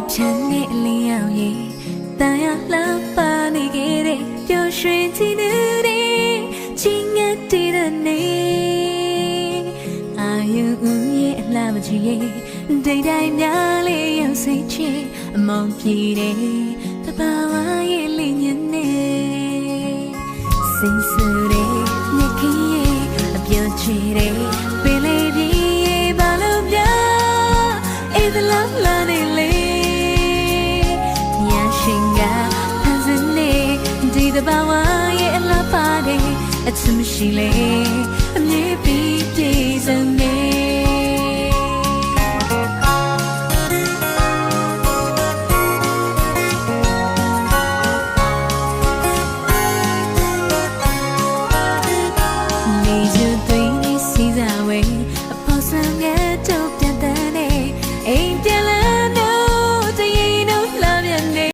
ပြန်နေလျောက်ရဲ့တန်ရလှပါနေခဲ့တဲ့ပျော်ရွှင်ကြည်နေတယ်ချင်းငတ်တည်တဲ့နေအာယုရဲ့အလှမကြီးရဲ့ဒိတ်တိုင်းများလေးရောက်စိတ်ချအမောင်ပြေတယ်တဘာဝရဲ့လင်းညနေစိတ်ဆူတဲ့မြက်ကြီးရဲ့အပြောချေတဲ့ပင်လေးကြီးရဲ့ဘာလို့များအေးသလားလာနေလေညာရှင်ကဖန်ဆင်းနေဒီတဘာဝရဲ့အလှပါတယ်အချစ်မရှိလေအမြဲပြီးပြည့်စုံ